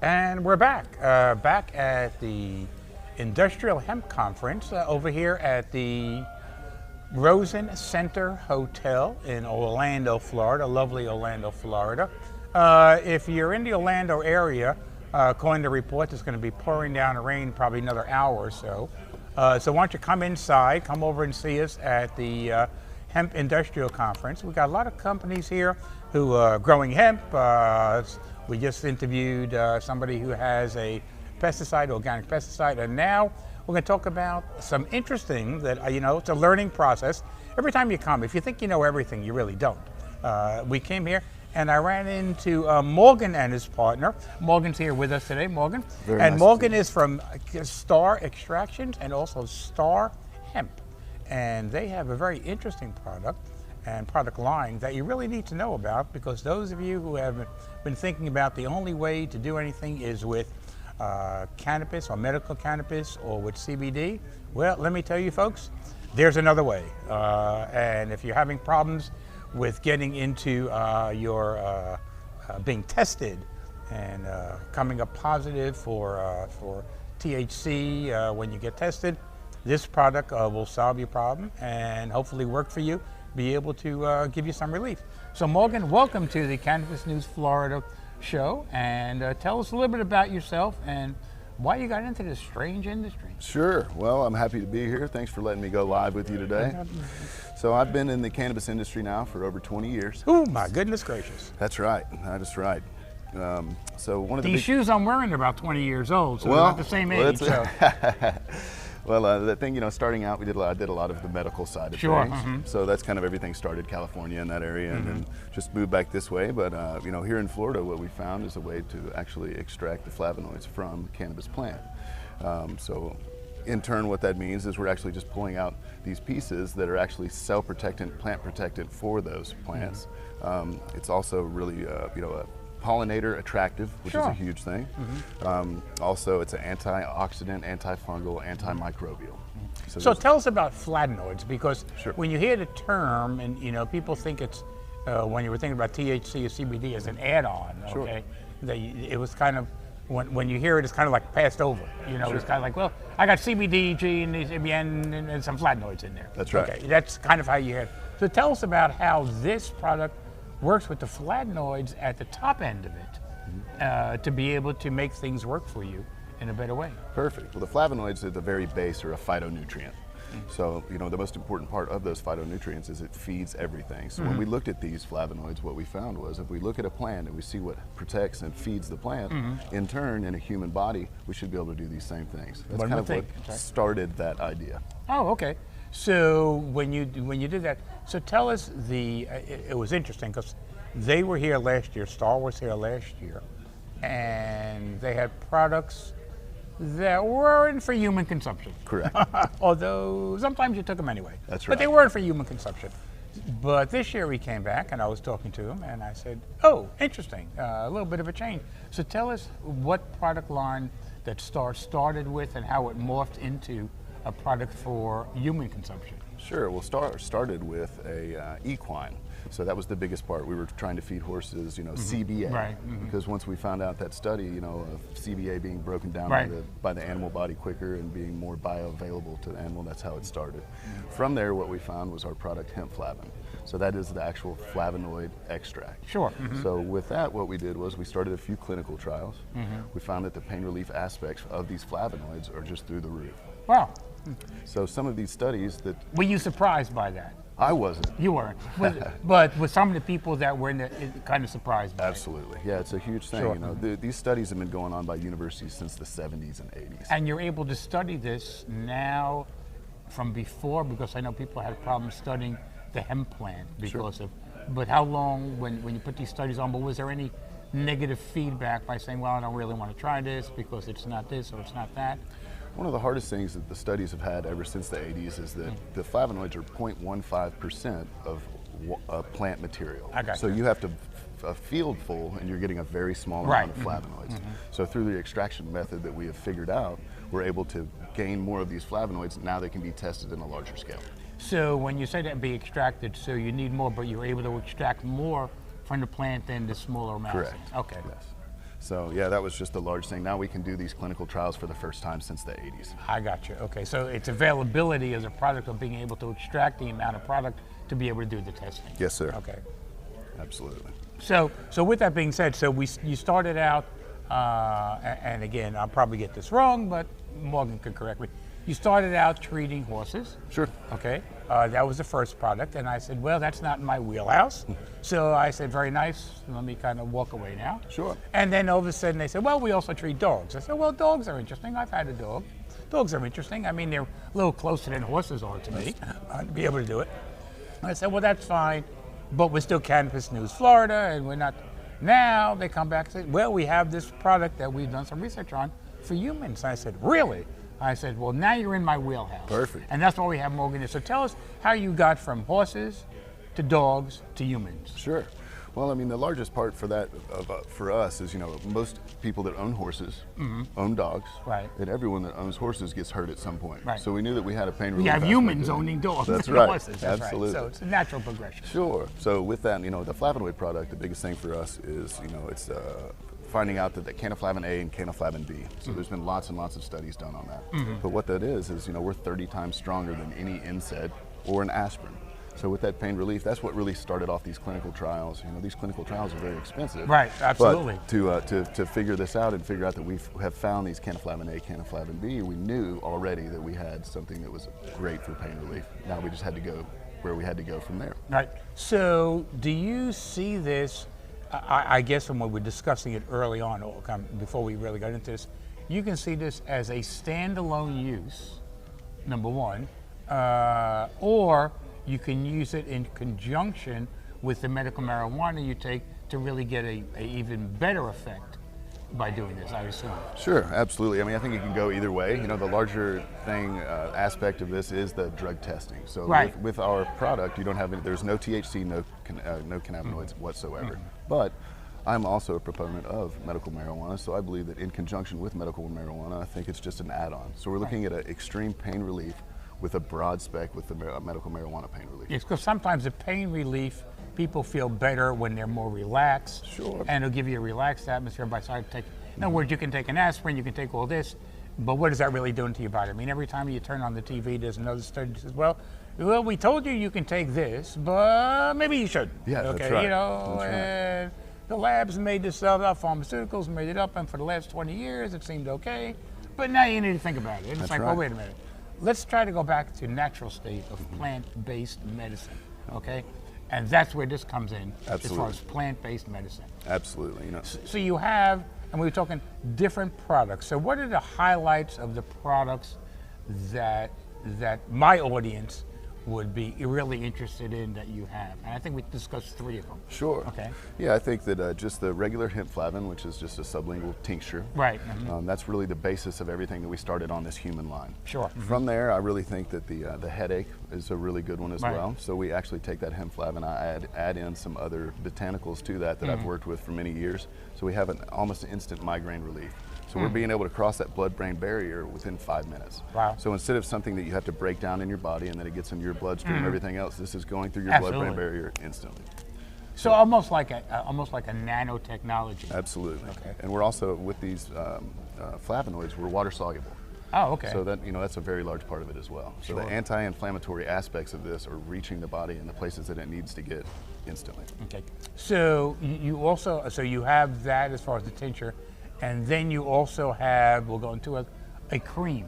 And we're back, back at the Industrial Hemp Conference over here at the Rosen Center Hotel in Orlando, Florida, lovely Orlando, Florida. If you're in the Orlando area, according to reports, it's going to be pouring down rain probably another hour or so. So why don't you come inside, come over and see us at the Hemp Industrial Conference. We've got a lot of companies here who are growing hemp. We just interviewed somebody who has a pesticide, organic pesticide, and now we're going to talk about some interesting that, it's a learning process. Every time you come, if you think you know everything, you really don't. We came here and I ran into Morgan and his partner. Morgan's here with us today, Morgan. Very and nice Morgan is from Star Extractions and also Star Hemp. And they have a very interesting product and product line that you really need to know about, because those of you who have been thinking about the only way to do anything is with cannabis or medical cannabis or with CBD, well, let me tell you folks, there's another way. And if you're having problems with getting into your being tested and coming up positive for THC when you get tested, this product will solve your problem and hopefully work for you, be able to give you some relief. So Morgan, welcome to the Cannabis News Florida show, and tell us a little bit about yourself and why you got into this strange industry. Sure. Well, I'm happy to be here. Thanks for letting me go live with you today. So I've been in the cannabis industry now for over 20 years. Oh my goodness gracious. That's right. That is right. So one of These shoes I'm wearing are about 20 years old, so well, they're not the same age. So. Well, the thing, starting out, I did a lot of the medical side of sure. things. Mm-hmm. So that's kind of everything started California in that area, and then just moved back this way. But here in Florida, what we found is a way to actually extract the flavonoids from the cannabis plant. So in turn, what that means is we're actually just pulling out these pieces that are actually cell protectant, plant protectant for those plants. It's also really, a pollinator attractive, which is a huge thing. Also, it's an antioxidant, antifungal, antimicrobial. So tell us about flavonoids, because when you hear the term, and people think it's when you were thinking about THC or CBD as an add-on. Okay, it was kind of when you hear it, it's kind of like passed over. It's kind of like, well, I got CBD, G, and some flavonoids in there. That's right. Okay, that's kind of how you hear it. So tell us about how this product works with the flavonoids at the top end of it to be able to make things work for you in a better way. Perfect. Well, the flavonoids at the very base are a phytonutrient. So, the most important part of those phytonutrients is it feeds everything. So when we looked at these flavonoids, what we found was if we look at a plant and we see what protects and feeds the plant, in turn, in a human body, we should be able to do these same things. That's kind of what started that idea. Oh, okay. So when you did that, so tell us it was interesting because they were here last year, Star was here last year, and they had products that weren't for human consumption. Correct. Although sometimes you took them anyway. That's right. But they weren't for human consumption. But this year we came back and I was talking to him and I said, oh, interesting, a little bit of a change. So tell us what product line that Star started with and how it morphed into a product for human consumption. Sure. Well, Star started with a equine. So that was the biggest part. We were trying to feed horses, CBA. Right. Because once we found out that study, of CBA being broken down by the animal body quicker and being more bioavailable to the animal, that's how it started. From there, what we found was our product Hemp Flavin. So that is the actual flavonoid extract. Sure. So with that, what we did was we started a few clinical trials. We found that the pain relief aspects of these flavonoids are just through the roof. Wow. So some of these studies that... Were you surprised by that? I wasn't. You weren't. But with some of the people that were in it, kind of surprised by Absolutely. Yeah, it's a huge thing. Sure. These studies have been going on by universities since the 70s and 80s. And you're able to study this now from before, because I know people had problems studying the hemp plant because of, but how long, when you put these studies on, but was there any negative feedback by saying, well, I don't really want to try this because it's not this or it's not that? One of the hardest things that the studies have had ever since the 80s is that the flavonoids are 0.15% of plant material. So you have to a field full and you're getting a very small amount of flavonoids. So through the extraction method that we have figured out, we're able to gain more of these flavonoids. Now they can be tested in a larger scale. So when you say that be extracted, so you need more, but you're able to extract more from the plant than the smaller amounts? Correct. Okay. Yes. So yeah, that was just a large thing. Now we can do these clinical trials for the first time since the 80s. I got you. Okay, so it's availability as a product of being able to extract the amount of product to be able to do the testing. Yes, sir. Okay. Absolutely. So with that being said, so you started out, and again, I'll probably get this wrong, but Morgan can correct me. You started out treating horses. Sure. Okay. That was the first product, and I said, well, that's not in my wheelhouse. So I said, very nice. Let me kind of walk away now. Sure. And then all of a sudden they said, well, we also treat dogs. I said, well, dogs are interesting. I've had a dog. Dogs are interesting. I mean, they're a little closer than horses are to me to be able to do it. I said, well, that's fine, but we're still Cannabis News Florida, and we're not. Now they come back and say, well, we have this product that we've done some research on for humans. I said, really? I said, well, now you're in my wheelhouse. Perfect. And that's why we have Morgan here. So tell us how you got from horses to dogs to humans. Sure. Well, I mean, the largest part for that, for us, is most people that own horses own dogs, Right. and everyone that owns horses gets hurt at some point. Right. So we knew that we had a pain relief. We have aspect humans to it. owning dogs That's and right. horses. That's Absolutely. right. So it's a natural progression. Sure. So with that, the flavonoid product, the biggest thing for us is, it's finding out that canaflavin A and canaflavin B. So there's been lots and lots of studies done on that. But what that is we're 30 times stronger than any NSAID or an aspirin. So with that pain relief, that's what really started off these clinical trials. These clinical trials are very expensive. Right, absolutely. But to figure this out and figure out that we have found these canaflavin A, canaflavin B, we knew already that we had something that was great for pain relief. Now we just had to go where we had to go from there. Right. So do you see this, I guess from when we're discussing it early on, before we really got into this, you can see this as a standalone use, number one, or you can use it in conjunction with the medical marijuana you take to really get a even better effect by doing this, I assume. Sure, absolutely. I mean, I think it can go either way. The larger thing aspect of this is the drug testing. So Right. with our product, you don't have any, there's no THC, no cannabinoids whatsoever. But I'm also a proponent of medical marijuana, so I believe that in conjunction with medical marijuana, I think it's just an add-on. So we're looking at an extreme pain relief with a broad spec with the medical marijuana pain relief. Yes, because sometimes the pain relief, people feel better when they're more relaxed. Sure. And it'll give you a relaxed atmosphere by starting to take, in other words, you can take an aspirin, you can take all this, but what is that really doing to your body? I mean, every time you turn on the TV, there's another study that says, well, we told you you can take this, but maybe you shouldn't. Yeah, okay, that's right. That's right. and the labs made this stuff up, pharmaceuticals made it up, and for the last 20 years it seemed okay, but now you need to think about it. And it's That's like, right. oh, wait a minute. Let's try to go back to natural state of plant-based medicine, okay? And that's where this comes in as far as plant-based medicine. Absolutely. So you have, and we were talking different products. So what are the highlights of the products that my audience would be really interested in that you have? And I think we discussed 3 of them. Sure. Okay. Yeah, I think that just the regular hemp flavin, which is just a sublingual tincture, Right. that's really the basis of everything that we started on this human line. Sure. From there, I really think that the headache is a really good one as Right. well. So we actually take that hemp flavin, I add in some other botanicals to that I've worked with for many years. So we have almost instant migraine relief. So we're being able to cross that blood-brain barrier within 5 minutes. Wow. So instead of something that you have to break down in your body and then it gets into your bloodstream and everything else, this is going through your Absolutely. blood-brain barrier instantly. So almost like a nanotechnology. Absolutely. Okay. And we're also, with these flavonoids, we're water soluble. Oh, okay. So that that's a very large part of it as well. So Sure. the anti-inflammatory aspects of this are reaching the body in the places that it needs to get instantly. Okay. So you also, so you have that as far as the tincture, and then you also have, we'll go into a cream,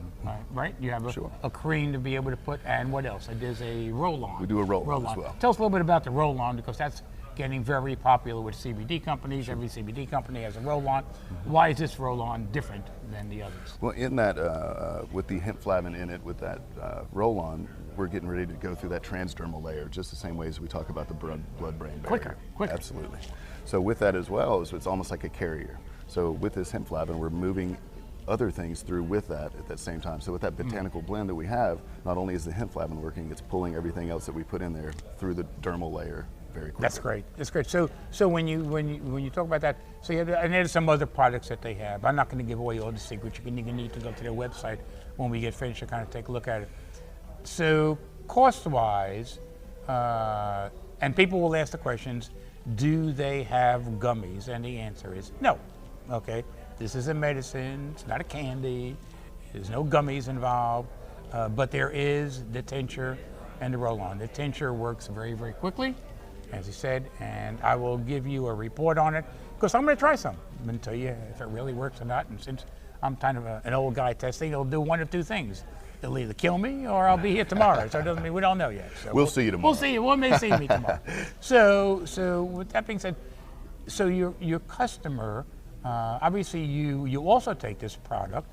right? You have Sure. a cream to be able to put, and what else? There's a roll-on. We do a roll-on as well. Tell us a little bit about the roll-on, because that's getting very popular with CBD companies. Every CBD company has a roll-on. Why is this roll-on different than the others? Well, in that, with the hemp flavin in it, with that roll-on, we're getting ready to go through that transdermal layer, just the same way as we talk about the blood-brain barrier. Quicker. Absolutely. So with that as well, it's almost like a carrier. So with this hemp flavin, we're moving other things through with that at that same time. So with that botanical blend that we have, not only is the hemp flavin working, it's pulling everything else that we put in there through the dermal layer very quickly. That's great. That's great. So when you talk about that, so and there's some other products that they have. I'm not going to give away all the secrets. You're going to need to go to their website when we get finished to kind of take a look at it. So cost-wise, and people will ask the questions, do they have gummies? And the answer is no. Okay, this is a medicine. It's not a candy. There's no gummies involved, but there is the tincture and the roll-on. The tincture works very, very quickly, as he said, and I will give you a report on it because I'm going to try some. I'm going to tell you if it really works or not. And since I'm kind of an old guy testing, it'll do one of two things. It'll either kill me or I'll be here tomorrow. So it doesn't mean we don't know yet. So we'll see you tomorrow. We'll see you. We may see me tomorrow. So with that being said, so your customer, obviously you also take this product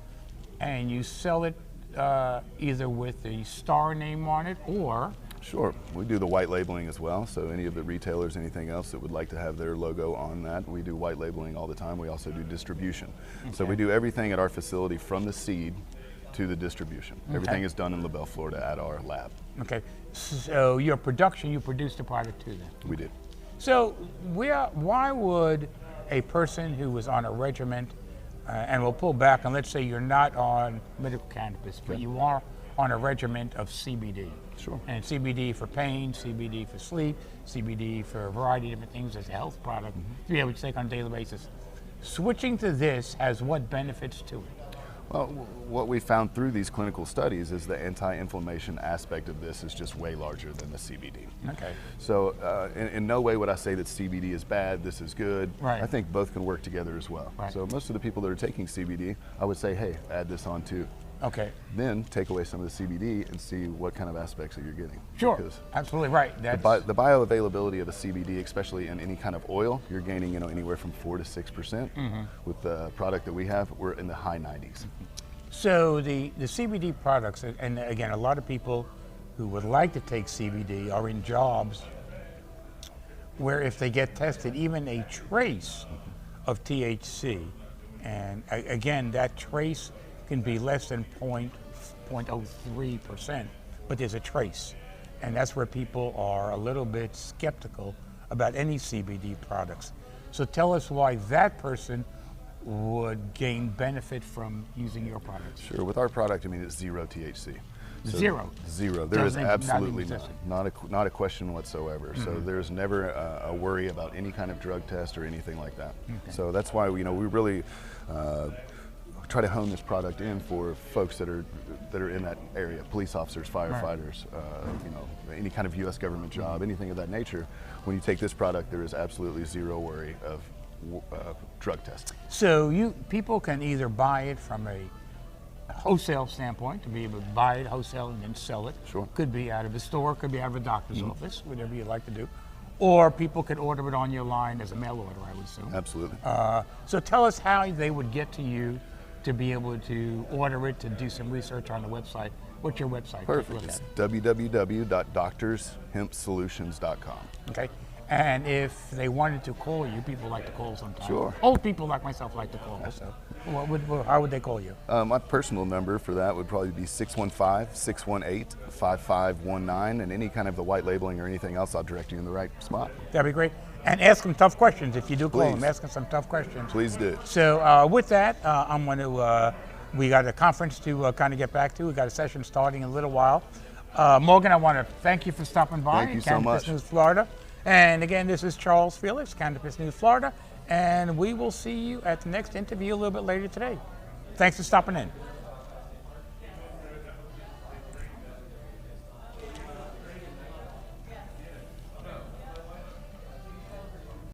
and you sell it either with the Star name on it or... Sure, we do the white labeling as well. So any of the retailers, anything else that would like to have their logo on that, we do white labeling all the time. We also do distribution. Okay. So we do everything at our facility from the seed to the distribution. Okay. Everything is done in LaBelle, Florida at our lab. Okay, so your production, you produce the product too then? We do. So why would a person who was on a regimen, and we'll pull back and let's say you're not on medical cannabis, but you are on a regimen of CBD. Sure. And CBD for pain, CBD for sleep, CBD for a variety of different things as a health product to be able to take on a daily basis. Switching to this has what benefits to it? Well, what we found through these clinical studies is the anti-inflammation aspect of this is just way larger than the CBD. Okay. So in no way would I say that CBD is bad, this is good. Right. I think both can work together as well. Right. So most of the people that are taking CBD, I would say, hey, add this on too. Okay. Then take away some of the CBD and see what kind of aspects that you're getting. Sure, because absolutely right. That's the bioavailability of a CBD, especially in any kind of oil, you're gaining anywhere from 4 to 6%. With the product that we have, we're in the high 90s. So the CBD products, and again, a lot of people who would like to take CBD are in jobs where if they get tested, even a trace of THC, and again, that trace can be less than 0.03%, but there's a trace. And that's where people are a little bit skeptical about any CBD products. So tell us why that person would gain benefit from using your products. Sure, with our product, I mean, it's zero THC. So Zero? Zero. There is absolutely not not a question whatsoever. So there's never a worry about any kind of drug test or anything like that. Okay. So that's why we really try to hone this product in for folks that are in that area, police officers, firefighters, any kind of U.S. government job, anything of that nature. When you take this product, there is absolutely zero worry of drug testing. So people can either buy it from a wholesale standpoint, to be able to buy it wholesale and then sell it. Sure. Could be out of a store, could be out of a doctor's office, whatever you'd like to do. Or people could order it on your line as a mail order, I would assume. Absolutely. So tell us how they would get to you to be able to order it, to do some research on the website. What's your website? Perfect. It's www.doctorshempsolutions.com. Okay. And if they wanted to call you, people like to call sometimes. Sure. Old people like myself like to call. So how would they call you? My personal number for that would probably be 615-618-5519, and any kind of the white labeling or anything else, I'll direct you in the right spot. That'd be great. And ask them tough questions if you do call Please. them. Ask them some tough questions. Please do. So with that, I'm going to, we got a conference to kind of get back to. We got a session starting in a little while. Morgan, I want to thank you for stopping by. Thank you so much. Cannabis News Florida. And again, this is Charles Felix, Cannabis News Florida. And we will see you at the next interview a little bit later today. Thanks for stopping in.